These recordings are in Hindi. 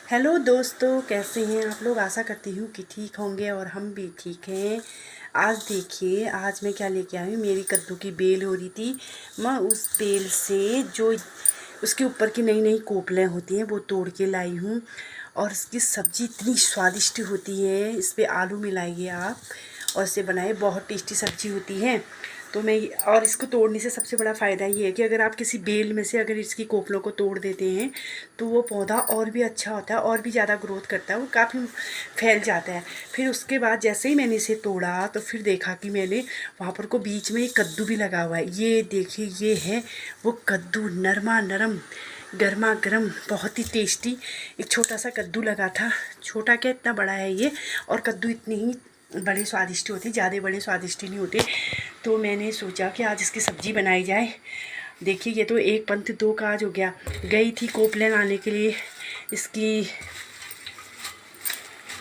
हेलो दोस्तों, कैसे हैं आप लोग। आशा करती हूँ कि ठीक होंगे और हम भी ठीक हैं। आज देखिए, आज मैं क्या लेके आई हूँ। मेरी कद्दू की बेल हो रही थी, मैं उस बेल से जो उसके ऊपर की नई नई कोपलें होती हैं वो तोड़ के लाई हूँ। और इसकी सब्ज़ी इतनी स्वादिष्ट होती है, इस पर आलू मिलाइए आप और इसे बनाइए, बहुत टेस्टी सब्ज़ी होती है। तो मैं और इसको तोड़ने से सबसे बड़ा फ़ायदा ये है कि अगर आप किसी बेल में से अगर इसकी कोपलों को तोड़ देते हैं तो वो पौधा और भी अच्छा होता है और भी ज़्यादा ग्रोथ करता है, वो काफ़ी फैल जाता है। फिर उसके बाद जैसे ही मैंने इसे तोड़ा तो फिर देखा कि मैंने वहाँ पर को बीच में एक कद्दू भी लगा हुआ है। ये देखिए, ये है वो कद्दू, नरमा नरम गर्मा गर्म, बहुत ही टेस्टी। एक छोटा सा कद्दू लगा था, छोटा क्या इतना बड़ा है ये। और कद्दू इतने ही बड़े स्वादिष्ट होते, ज़्यादा बड़े स्वादिष्ट नहीं होते। तो मैंने सोचा कि आज इसकी सब्ज़ी बनाई जाए। देखिए, ये तो एक पंथ दो काज हो गया। गई थी कोपले लाने के लिए इसकी,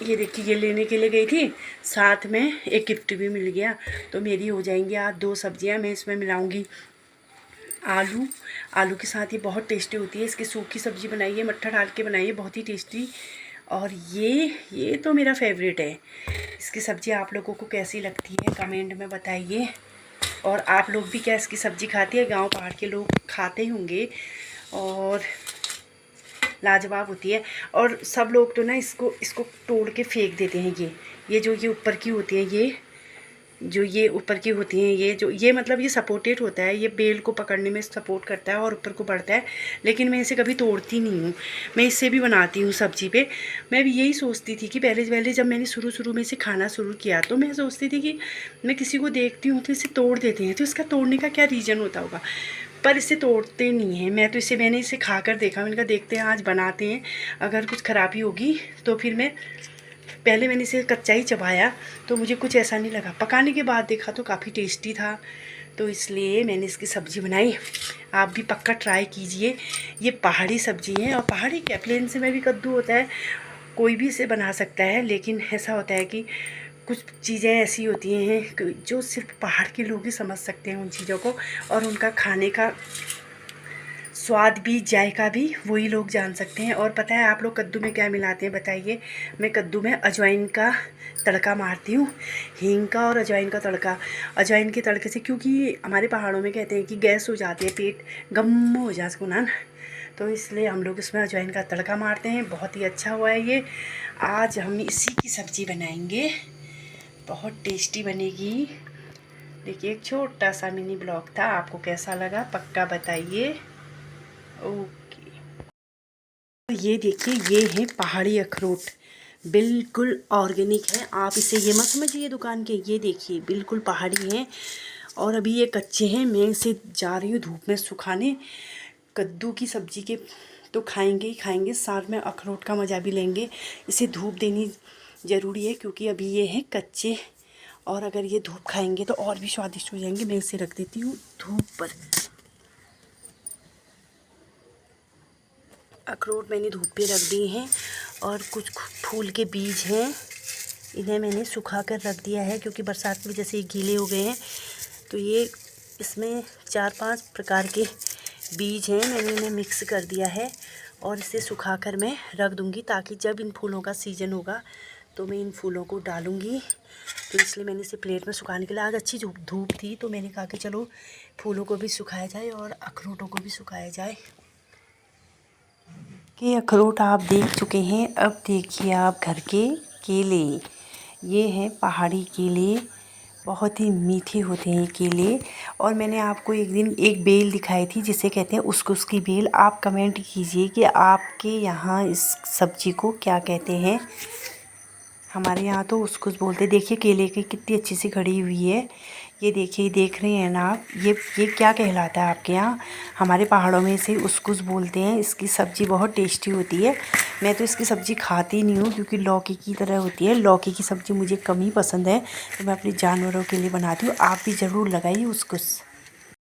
ये देखिए ये लेने के लिए गई थी, साथ में एक गिफ्ट भी मिल गया। तो मेरी हो जाएंगी आज दो सब्जियां। मैं इसमें मिलाऊंगी आलू। आलू के साथ ये बहुत टेस्टी होती है। इसकी सूखी सब्ज़ी बनाइए, मट्ठा डाल के बनाइए, बहुत ही टेस्टी। और ये तो मेरा फेवरेट है। इसकी सब्ज़ी आप लोगों को कैसी लगती है कमेंट में बताइए। और आप लोग भी क्या इसकी सब्ज़ी खाती है। गांव पहाड़ के लोग खाते ही होंगे और लाजवाब होती है। और सब लोग तो ना इसको इसको तोड़ के फेंक देते हैं। ये जो ये ऊपर की होती है, ये जो ये ऊपर की होती हैं, ये जो ये मतलब ये सपोर्टेड होता है, ये बेल को पकड़ने में सपोर्ट करता है और ऊपर को बढ़ता है। लेकिन मैं इसे कभी तोड़ती नहीं हूँ, मैं इससे भी बनाती हूँ सब्जी पे। मैं भी यही सोचती थी कि पहले पहले जब मैंने शुरू में इसे खाना शुरू किया तो मैं सोचती थी कि मैं किसी को देखती हूँ तो इसे तोड़ देते हैं, तो इसका तोड़ने का क्या रीज़न होता होगा। पर इसे तोड़ते नहीं हैं। मैंने इसे खा कर देखा, मैंने कहा देखते हैं आज बनाते हैं, अगर कुछ ख़राबी होगी तो फिर मैं। पहले मैंने इसे कच्चा ही चबाया तो मुझे कुछ ऐसा नहीं लगा, पकाने के बाद देखा तो काफ़ी टेस्टी था। तो इसलिए मैंने इसकी सब्ज़ी बनाई। आप भी पक्का ट्राई कीजिए। ये पहाड़ी सब्ज़ी है और पहाड़ी क्या, प्लेन से में भी कद्दू होता है, कोई भी इसे बना सकता है। लेकिन ऐसा होता है कि कुछ चीज़ें ऐसी होती हैं जो सिर्फ पहाड़ के लोग ही समझ सकते हैं उन चीज़ों को, और उनका खाने का स्वाद भी जायका भी वही लोग जान सकते हैं। और पता है आप लोग कद्दू में क्या मिलाते हैं बताइए। मैं कद्दू में अजवाइन का तड़का मारती हूँ, हींग का और अजवाइन का तड़का। अजवाइन के तड़के से, क्योंकि हमारे पहाड़ों में कहते हैं कि गैस हो जाती है, पेट गम हो जाए ना, तो इसलिए हम लोग इसमें अजवाइन का तड़का मारते हैं। बहुत ही अच्छा हुआ है ये। आज हम इसी की सब्ज़ी बनाएंगे, बहुत टेस्टी बनेगी। देखिए, एक छोटा सा मिनी ब्लॉग था, आपको कैसा लगा पक्का बताइए। ओके। तो ये देखिए, ये है पहाड़ी अखरोट, बिल्कुल ऑर्गेनिक है। आप इसे ये मत समझिए दुकान के, ये देखिए बिल्कुल पहाड़ी हैं। और अभी ये कच्चे हैं, मैं इसे जा रही हूँ धूप में सुखाने। कद्दू की सब्ज़ी के तो खाएंगे ही खाएंगे, साथ में अखरोट का मज़ा भी लेंगे। इसे धूप देनी ज़रूरी है क्योंकि अभी ये हैं कच्चे, और अगर ये धूप खाएंगे तो और भी स्वादिष्ट हो जाएंगे। मैं इसे रख देती हूँ धूप पर। अखरोट मैंने धूप पे रख दिए हैं, और कुछ फूल के बीज हैं, इन्हें मैंने सुखा कर रख दिया है क्योंकि बरसात में जैसे ये गीले हो गए हैं। तो ये इसमें 4-5 प्रकार के बीज हैं, मैंने इन्हें मिक्स कर दिया है और इसे सुखा कर मैं रख दूँगी, ताकि जब इन फूलों का सीज़न होगा तो मैं इन फूलों को डालूँगी। तो इसलिए मैंने इसे प्लेट में सुखाने के लिए, आज अच्छी धूप थी तो मैंने कहा कि चलो फूलों को भी सुखाया जाए और अखरोटों को भी सुखाया जाए। कि अखरोट आप देख चुके हैं, अब देखिए आप घर के केले। ये हैं पहाड़ी केले, बहुत ही मीठे होते हैं केले। और मैंने आपको एक दिन एक बेल दिखाई थी जिसे कहते हैं उसकुस की बेल। आप कमेंट कीजिए कि आपके यहाँ इस सब्ज़ी को क्या कहते हैं। हमारे यहाँ तो उसकुस बोलते। देखिए केले की कितनी अच्छी सी खड़ी हुई है। ये देखिए, देख रहे हैं ना आप, ये क्या कहलाता है आपके यहाँ। हमारे पहाड़ों में इसे उसकुस बोलते हैं। इसकी सब्ज़ी बहुत टेस्टी होती है। मैं तो इसकी सब्ज़ी खाती नहीं हूँ क्योंकि लौकी की तरह होती है। लौकी की सब्ज़ी मुझे कम ही पसंद है, तो मैं अपने जानवरों के लिए बनाती हूँ। आप भी ज़रूर लगाइए उसकुस।